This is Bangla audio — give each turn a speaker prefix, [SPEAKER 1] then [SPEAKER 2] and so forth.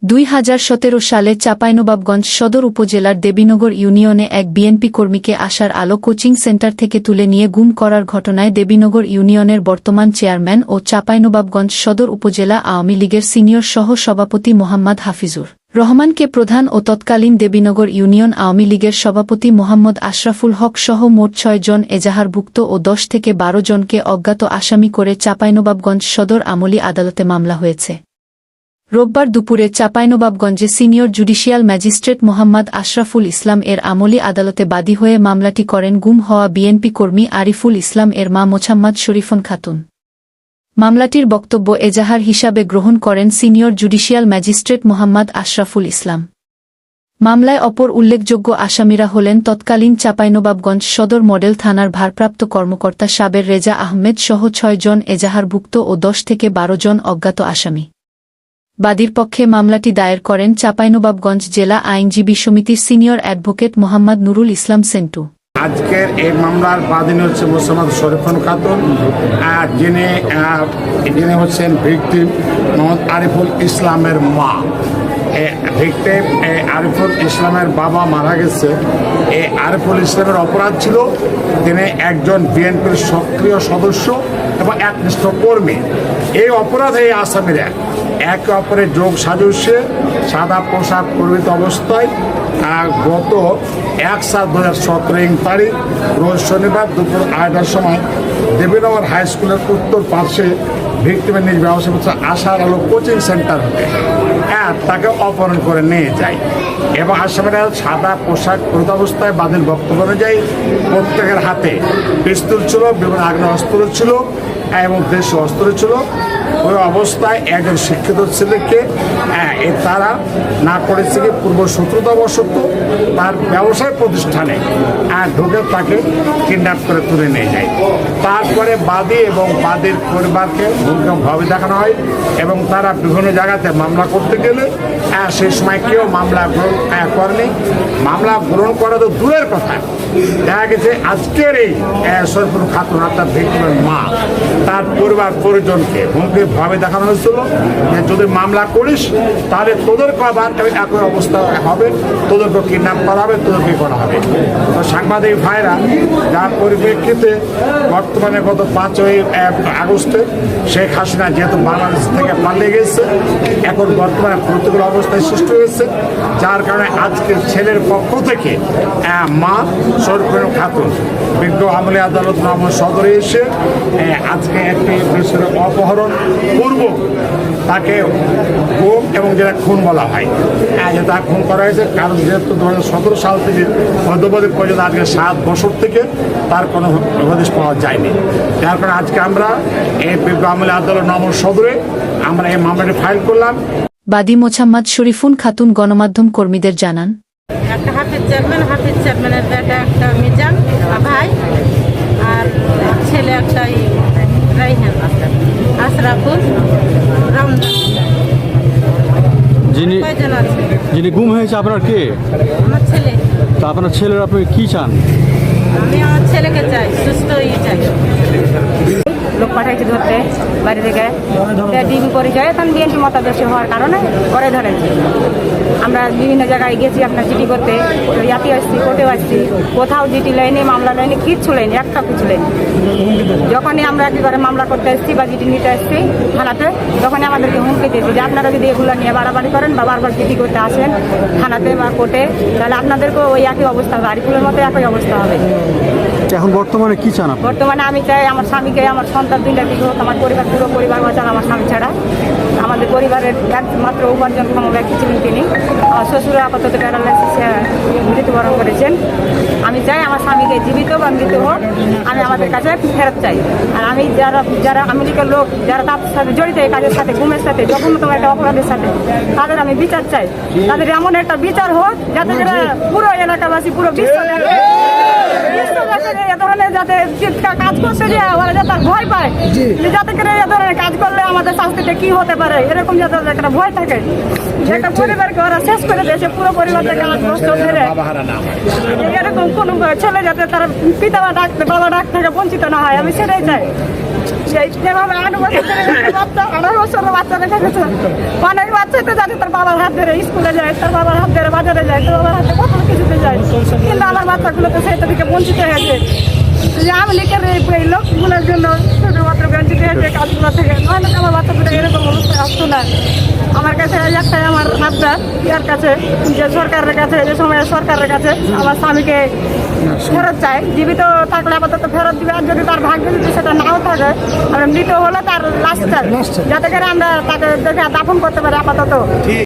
[SPEAKER 1] 2017 সালে চাঁপাইনবাবগঞ্জ সদর উপজেলার দেবীনগর ইউনিয়নে এক বিএনপি কর্মীকে আশার আলো কোচিং সেন্টার থেকে তুলে নিয়ে গুম করার ঘটনায় দেবীনগর ইউনিয়নের বর্তমান চেয়ারম্যান ও চাঁপাইনবাবগঞ্জ সদর উপজেলা আওয়ামী লীগের সিনিয়র সহ সভাপতি মোহাম্মদ হাফিজুর রহমানকে প্রধান ও তৎকালীন দেবীনগর ইউনিয়ন আওয়ামী লীগের সভাপতি মোহাম্মদ আশরাফুল হক সহ মোট 6 জন এজাহারভুক্ত ও 10 থেকে 12 জনকে অজ্ঞাত আসামি করে চাঁপাইনবাবগঞ্জ সদর আমলি আদালতে মামলা হয়েছে। রোববার দুপুরে চাঁপাইনবাবগঞ্জে senior judicial magistrate Mohammad Ashraful Islam এর আমলি আদালতে বাদী হয়ে মামলাটি করেন গুম হওয়া বিএনপি কর্মী আরিফুল ইসলাম এর মা মোছাম্মদ শরীফন খাতুন। মামলাটির বক্তব্য এজাহার হিসাবে গ্রহণ করেন senior judicial magistrate Mohammad Ashraful Islam. মামলায় অপর উল্লেখযোগ্য আসামিরা হলেন তৎকালীন চাঁপাইনবাবগঞ্জ সদর মডেল থানার ভারপ্রাপ্ত কর্মকর্তা সাবের রেজা আহমেদ সহ 6 জন এজাহারভুক্ত ও 10 থেকে 12 জন অজ্ঞাত আসামি। বাদীর পক্ষে মামলাটি দায়ের করেন চাঁপাইনবাবগঞ্জ জেলা আইনজীবী সমিতির সিনিয়র অ্যাডভোকেট মোহাম্মদ নুরুল ইসলাম সেন্টু।
[SPEAKER 2] আজকের এই মামলার বাদী হচ্ছে মোসাম্মদ শরীফন খাতুন, যিনি হচ্ছেন ভিকটিম মোহাম্মদ আরিফুল ইসলামের মা। ভিকটিম আরিফুল ইসলামের বাবা মারা গেছে। এই আরিফুল ইসলামের অপরাধ ছিল তিনি একজন বিএনপির সক্রিয় সদস্য এবং একনিষ্ঠ কর্মী। এই অপরাধে এই আসামিরা একে অপরের যোগ সাজস্যে সাদা পোশাক পরিহিত অবস্থায় গত 1/7/2017 তারিখ রোজ শনিবার দুপুর 2টার সময় দেবীনগর হাই স্কুলের উত্তর পাশে ভিক্টিমের নিজ ব্যবসা আশার আলো কোচিং সেন্টার হতে তাকে অপহরণ করে নিয়ে যায় এবং আসামিরা সাদা পোশাক পরিহিত অবস্থায় বাদীর বক্তব্য অনুযায়ী প্রত্যেকের হাতে পিস্তল ছিল, বিভিন্ন আগ্নেয়াস্ত্র ছিল এবং দেশীয় অস্ত্র ছিল। ওই অবস্থায় একজন শিক্ষিত ছেলেকে তারা না করেছে কি পূর্ব শত্রুতাবশত তার ব্যবসায় প্রতিষ্ঠানে ঢুকে তাকে কিডন্যাপ করে তুলে নিয়ে যায়। তারপরে বাদী এবং বাদীর পরিবারকে ভূমিকা দেখানো হয় এবং তারা বিভিন্ন জায়গাতে মামলা করতে গেলে সেই সময় কেউ মামলা গ্রহণ করেনি। মামলা গ্রহণ করা তো দূরের কথা, দেখা গেছে আজকের এই শরীফুল খাতুন অর্থাৎ ভিক্টিমের মা তার পরিবার পরিজনকে হুমকিভাবে দেখানো হয়েছিল যে যদি মামলা করিস তাহলে তোদেরকে আবার একই অবস্থা হবে, তোদেরকে কিডন্যাপ করা হবে, তোদেরকে করা হবে। তো সাংবাদিক ভাইরা যার পরিপ্রেক্ষিতে বর্তমানে গত 5ই আগস্টে শেখ হাসিনা যেহেতু বাংলাদেশ থেকে পালিয়ে গেছে, এখন বর্তমানে প্রতিকূল অবস্থায় সৃষ্টি হয়েছে, যার কারণে আজকে ছেলের পক্ষ থেকে মা শরীফুল খাতুন বিজ্ঞ আমলি আদালত নগর সদরে এসে আজকে একটি বিষয়ের অপহরণ পূর্ব তাকে গুম এবং যেটা খুন বলা হয় যে তা খুন করা হয়েছে। কারণ যেহেতু 2017 সাল থেকে মধ্যবধি পর্যন্ত আজকে 7 বছর থেকে তার কোনো হদিশ পাওয়া যায়নি। যার কারণে আজকে আমরা এই বিজ্ঞ আমলি আদালত নগর সদরে আমরা এই মামলাটি ফাইল করলাম।
[SPEAKER 1] বাদী মোছাম্মদ শরীফুন খাতুন গণমাধ্যম কর্মীদের জানান,
[SPEAKER 3] একটা হাফিজ চেয়ারম্যানের বেটা একটা মিজান ভাই আর ছেলে একটা রাইহান আশরাফুল রমজান।
[SPEAKER 4] যিনি গুম হয়েছে আপনার কে?
[SPEAKER 3] আমার ছেলে।
[SPEAKER 4] তো আপনার ছেলের আপনি কি চান?
[SPEAKER 3] আমি আমার ছেলেকে চাই, সুস্থ চাই।
[SPEAKER 5] লোক পাঠাইছে ধরতে বাড়ি থেকে ডিবি পরিচয়ে তখন বিএনপি মতাদর্শী হওয়ার কারণে করে ধরেছে। আমরা বিভিন্ন জায়গায় গেছি আপনার জিডি করতে, ইয়াতে আসছি, কোর্টেও আসছি, কোথাও জিডি লাইনে মামলা লাইনে কিচ্ছু লাইনি, একটা কিছু লাইনি। যখনই আমরা একেবারে মামলা করতে আসছি বা জিডি নিতে আসছি থানাতে, তখনই আমাদেরকে হুমকি দিয়েছে যে আপনারা যদি এগুলো নিয়ে বাড়াবাড়ি করেন বা বারবার জিডি করতে আসেন থানাতে বা কোর্টে, তাহলে আপনাদেরকেও ওই একই অবস্থা হবে, আরিফুলের মতো একই অবস্থা হবে।
[SPEAKER 4] এখন বর্তমানে কি চান?
[SPEAKER 5] বর্তমানে আমি চাই আমার স্বামীকে, আমার সন্তান 2টা দিকে হোক, আমার পরিবার পুরো পরিবার বাঁচান আমার স্বামী ছাড়া। আমাদের পরিবারের একমাত্র উপার্জনক্ষম ব্যক্তি ছিলেন তিনি। আমার শ্বশুর আপাতত প্যারালাইসিসে মৃত্যুবরণ করেছেন। আমি চাই আমার স্বামীকে জীবিত বা মৃত হোক, আমি আমাদের কাছে ফেরত চাই। আর আমি যারা আমেরিকার লোক যারা তার সাথে জড়িত এই কাজের সাথে, ঘুমের সাথে, যখনতম একটা অপরাধের সাথে, তাদের আমি বিচার চাই। তাদের এমন একটা বিচার হোক যাতে পুরো এলাকাবাসী, পুরো বিশ্ববাসী এ ধরনের যাতে কাজ করছে যে ওরা যাতে ভয় পায়, যাতে করে এ ধরনের কাজ করলে আমাদের শাস্তিতে কি হতে পারে এরকম যাতে একটা ভয় থাকে। একটা পরিবারকে ওরা শেষ করে দিয়েছে, পুরো পরিবারটাকে আমার কষ্ট ধরে এরকম কোনো ছেলে যাতে তার পিতা বা বাবা ডাক থেকে বঞ্চিত না হয়, আমি সেটাই চাই। যেভাবে 8 বছর ধরে একটা বাচ্চা 18 বছরের বাচ্চা রেখে গেছে, অনেক বাচ্চাই তো জানে তার বাবার হাত ধরে স্কুলে যায়, তার বাবার হাত ধরে বাজারে যায়, তার বাবার হাতে কত কিছুতে যায়, কিন্তু আমার বাচ্চাগুলো তো সেটা থেকে বঞ্চিত হয়েছে। যে আমি লিখের এই লোকগুলোর জন্য শুধুমাত্র বঞ্চিত হয়েছে কাজগুলো থেকে, নয় আমার বাচ্চাগুলো এরকম অবস্থায় আসতো না। আমার কাছে একটাই আমার আবদার ইয়ার কাছে, যে সরকারের কাছে, যে সময় সরকারের কাছে আমার স্বামীকে ফেরত চাই। জীবিত থাকলে আপাতত ফেরত দিবে, আর যদি তার ভাগ্যে যদি সেটা নাও থাকে, আর মৃত হলে তার লাশ চাই, যাতে করে আমরা তাকে দেখে দাফন করতে পারি আপাতত।